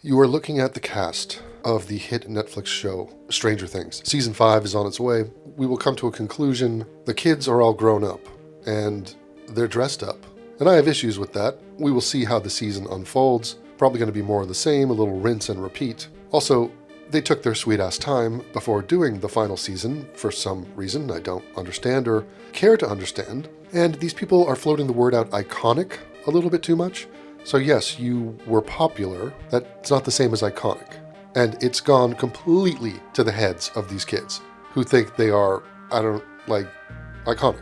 You are looking at the cast of the hit Netflix show Stranger Things. Season 5 is on its way. We will come to a conclusion. The kids are all grown up, and they're dressed up. And I have issues with that. We will see how the season unfolds. Probably going to be more of the same, a little rinse and repeat. Also, they took their sweet-ass time before doing the final season for some reason I don't understand or care to understand. And these people are floating the word out iconic a little bit too much. So yes, you were popular. That's not the same as iconic. And it's gone completely to the heads of these kids who think they are, iconic.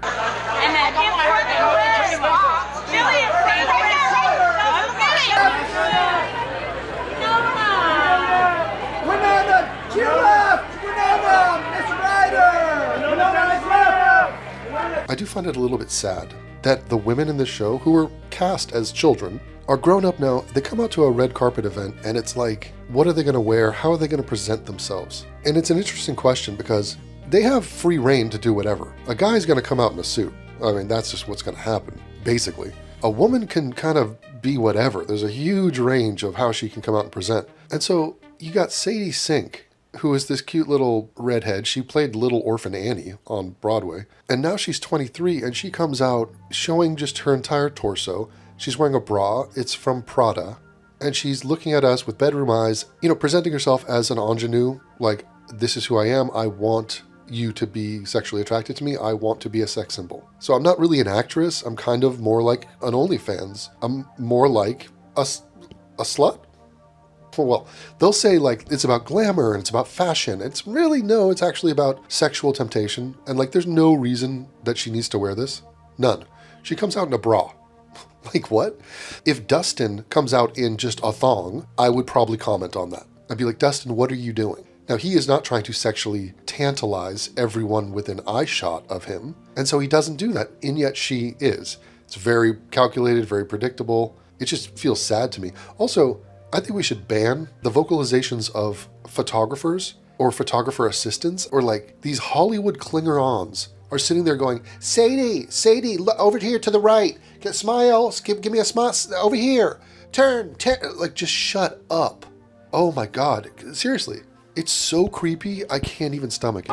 I do find it a little bit sad that the women in this show, who were cast as children, are grown up now. They come out to a red carpet event and it's like, what are they going to wear? How are they going to present themselves? And it's an interesting question because they have free reign to do whatever. A guy's going to come out in a suit. I mean, that's just what's going to happen, basically. A woman can kind of be whatever. There's a huge range of how she can come out and present. And so you got Sadie Sink, who is this cute little redhead. She played Little Orphan Annie on Broadway. And now she's 23 and she comes out showing just her entire torso. She's wearing a bra. It's from Prada. And she's looking at us with bedroom eyes, presenting herself as an ingenue, like, this is who I am. I want you to be sexually attracted to me. I want to be a sex symbol. So I'm not really an actress. I'm kind of more like an OnlyFans. I'm more like a slut. Well, they'll say like it's about glamour and it's about fashion. It's really, no, it's actually about sexual temptation. And like, there's no reason that she needs to wear this. None. She comes out in a bra. Like what? If Dustin comes out in just a thong, I would probably comment on that. I'd be like, Dustin, what are you doing? Now, he is not trying to sexually tantalize everyone within eye shot of him. And so he doesn't do that. And yet she is. It's very calculated, very predictable. It just feels sad to me. Also, I think we should ban the vocalizations of photographers or photographer assistants, or like these Hollywood clinger-ons are sitting there going, Sadie, look over here to the right. Smile, give me a smile over here. Turn, like just shut up. Oh my God, seriously. It's so creepy, I can't even stomach it.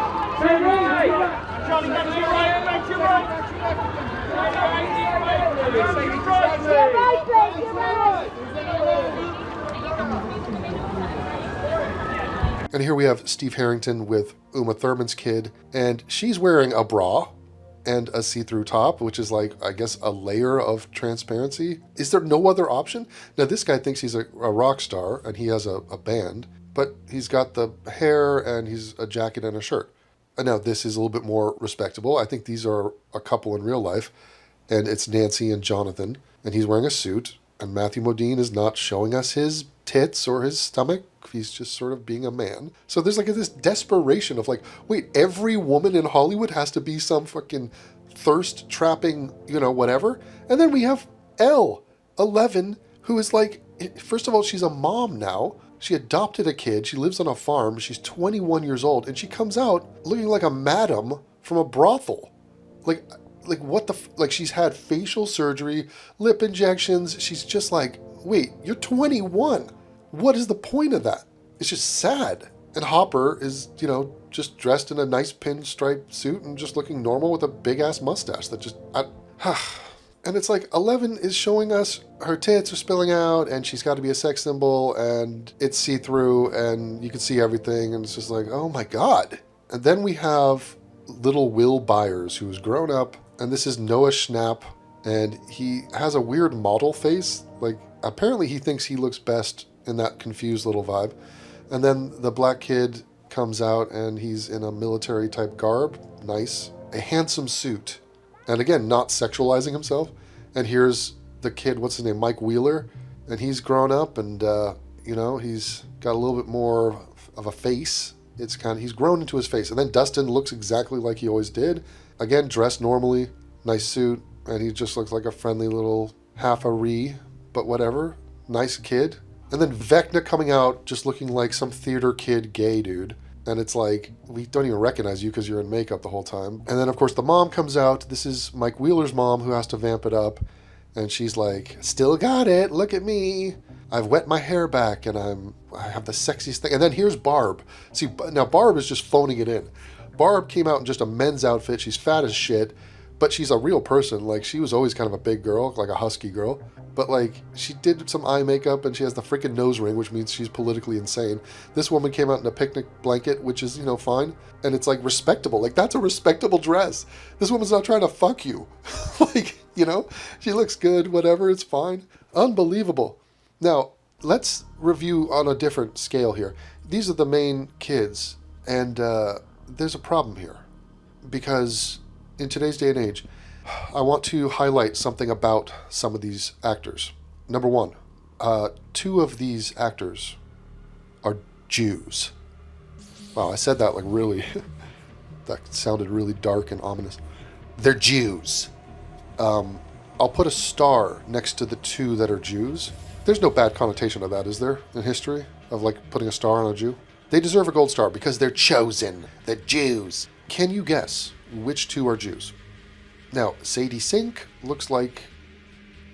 And here we have Steve Harrington with Uma Thurman's kid, and she's wearing a bra and a see-through top, which is like, I guess, a layer of transparency. Is there no other option? Now, this guy thinks he's a rock star, and he has a band, but he's got the hair, and he's a jacket and a shirt. And now, this is a little bit more respectable. I think these are a couple in real life, and it's Nancy and Jonathan, and he's wearing a suit, and Matthew Modine is not showing us his tits or his stomach. He's just sort of being a man. So there's like this desperation of like, wait, every woman in Hollywood has to be some fucking thirst trapping, whatever. And then we have Elle, 11, who is like, first of all, she's a mom now. She adopted a kid. She lives on a farm. She's 21 years old. And she comes out looking like a madam from a brothel. Like what the, like she's had facial surgery, lip injections. She's just like, wait, you're 21. What is the point of that? It's just sad. And Hopper is, just dressed in a nice pinstripe suit and just looking normal with a big ass mustache that just, and it's like 11 is showing us her tits are spilling out and she's got to be a sex symbol and it's see-through and you can see everything and it's just like, oh my God. And then we have little Will Byers, who's grown up, and this is Noah Schnapp, and he has a weird model face. Like, apparently he thinks he looks best in that confused little vibe. And then the black kid comes out and he's in a military type garb. Nice. A handsome suit. And again, not sexualizing himself. And here's the kid, what's his name? Mike Wheeler. And he's grown up and, he's got a little bit more of a face. He's grown into his face. And then Dustin looks exactly like he always did. Again, dressed normally, nice suit. And he just looks like a friendly little half-a-ree, but whatever. Nice kid. And then Vecna coming out just looking like some theater kid gay dude. And it's like, we don't even recognize you because you're in makeup the whole time. And then, of course, the mom comes out. This is Mike Wheeler's mom who has to vamp it up. And she's like, still got it. Look at me. I've wet my hair back and I have the sexiest thing. And then here's Barb. See, now Barb is just phoning it in. Barb came out in just a men's outfit. She's fat as shit, but she's a real person. Like, she was always kind of a big girl, like a husky girl. But, like, she did some eye makeup and she has the freaking nose ring, which means she's politically insane. This woman came out in a picnic blanket, which is, fine. And it's, like, respectable. Like, that's a respectable dress. This woman's not trying to fuck you. Like, she looks good, whatever, it's fine. Unbelievable. Now, let's review on a different scale here. These are the main kids, and there's a problem here. Because in today's day and age, I want to highlight something about some of these actors. Number one, 2 of these actors are Jews. Wow, I said that like really, that sounded really dark and ominous. They're Jews. I'll put a star next to the 2 that are Jews. There's no bad connotation of that, is there, in history? Of like putting a star on a Jew? They deserve a gold star because they're chosen. They're Jews. Can you guess which 2 are Jews? Now, Sadie Sink looks like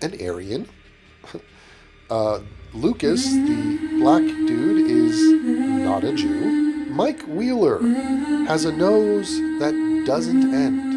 an Aryan. Lucas, the black dude, is not a Jew. Mike Wheeler has a nose that doesn't end.